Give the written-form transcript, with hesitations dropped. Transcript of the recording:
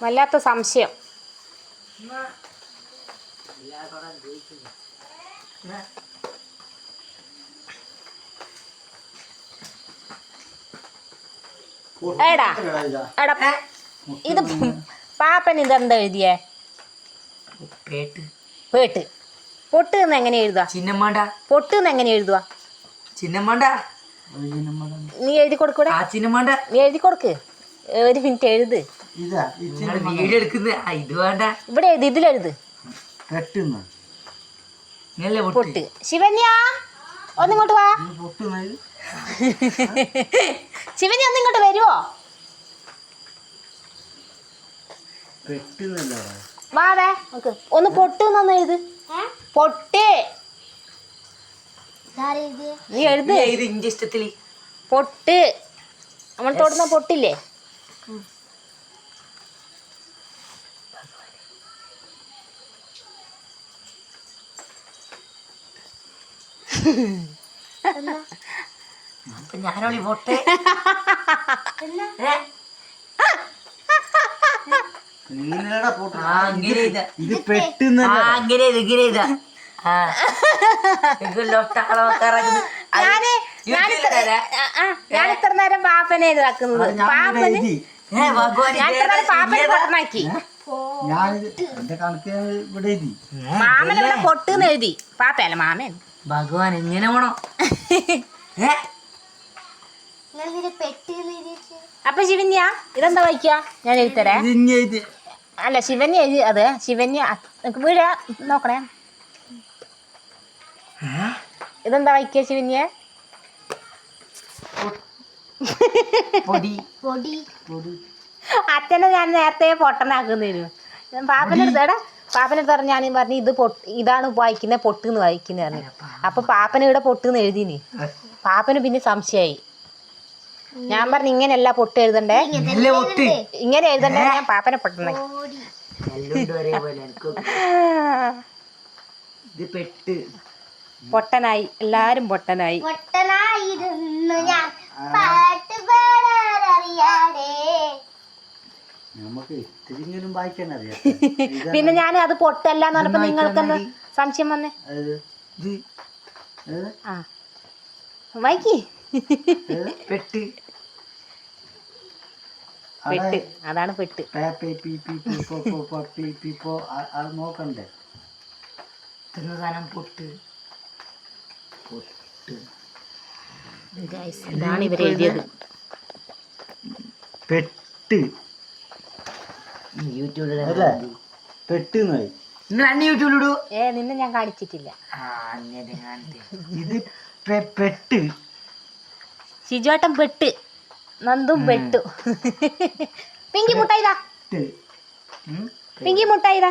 വല്ലാത്ത സംശയം. എടാ എടാ ഇത് പാപ്പൻ ഇതെന്താ എഴുതിയേ? പേട്ട്. പൊട്ട് എന്ന് എങ്ങനെ എഴുതുക? ചിന്നമ്മണ്ട. പൊട്ട് എന്ന് എങ്ങനെ എഴുതുക? ചിന്നമ്മണ്ട. നീ എഴുതി കൊടുക്കൂടെ? നീ എഴുതി കൊടുക്ക്. ഒരു മിനിറ്റ് എഴുത്. ഇവിടെ എഴുതി, ഇതിലെഴുത്. പൊട്ട്. ശിവന്യ ഒന്നിങ്ങോട്ട് വാ. ശിവന്യ ഒന്നിങ്ങോട്ട് വരുവോ? വാവേ നോക്ക്. ഒന്ന് പൊട്ട് എന്നൊന്ന് എഴുത്. പൊട്ട് നീ എഴുത്. ഇഷ്ടത്തില് പൊട്ട് നമ്മൾ തൊടുന്ന പൊട്ടില്ലേ? ഞാനോളി പൊട്ടെ. ഞാൻ ഇത്ര നേരം പാപ്പനെ ഇതാക്കുന്നത്. മാമനിവിടെ പൊട്ടെന്ന് എഴുതി. പാപ്പയല്ല മാമൻ. ഭഗവാൻ എങ്ങനെ വേണോ? അപ്പൊ ശിവന്യ ഇതെന്താ വായിക്ക? ഞാൻ എഴുതരാ. അല്ല ശിവന്യ എഴുതി. അത് ശിവന്യ വീഴ നോക്കണേ. ഇതെന്താ വായിക്ക ശിവന്യ? അച്ഛനെ ഞാൻ നേരത്തെ പൊട്ടനാക്കുന്നതിന് പാപ്പനെടുത്ത് എടാ പാപ്പനെടുത്ത് പറഞ്ഞു. ഞാൻ പറഞ്ഞു ഇത് ഇതാണ് വായിക്കുന്നത്, പൊട്ടെന്ന് വായിക്കുന്ന പറഞ്ഞു. അപ്പൊ പാപ്പന് ഇവിടെ പൊട്ടെന്ന് എഴുതിന്. പാപ്പന് പിന്നെ സംശയമായി. ഞാൻ പറഞ്ഞു ഇങ്ങനെയല്ല പൊട്ട് എഴുതണ്ടേ, ഇങ്ങനെ എഴുതണ്ടേ. ഞാൻ പാപ്പനെ പൊട്ടനായി. പൊട്ടനായി, എല്ലാരും പൊട്ടനായി. പിന്നെ ഞാൻ അത് പൊട്ടല്ലാന്ന് പറഞ്ഞപ്പോ നിങ്ങൾക്ക് എന്താ സംശയം വന്നേ? ആ വായിക്ക്. പെട്ട്, അതാണ് പെട്ട്. നോക്കണ്ടേ പൊട്ട്. ഇതാണ് ഇവര് എഴുതിയത്. പെട്ട് യൂട്യൂബിലിടൂ. നിന്നെ ഞാൻ കാണിച്ചിട്ടില്ല. ഇത് പെട്ട് ശിജുവേട്ടൻ പെട്ട്, നന്ദും പെട്ടു. പിങ്കി മുട്ടായിതാ, പിങ്കി മുട്ടായിതാ.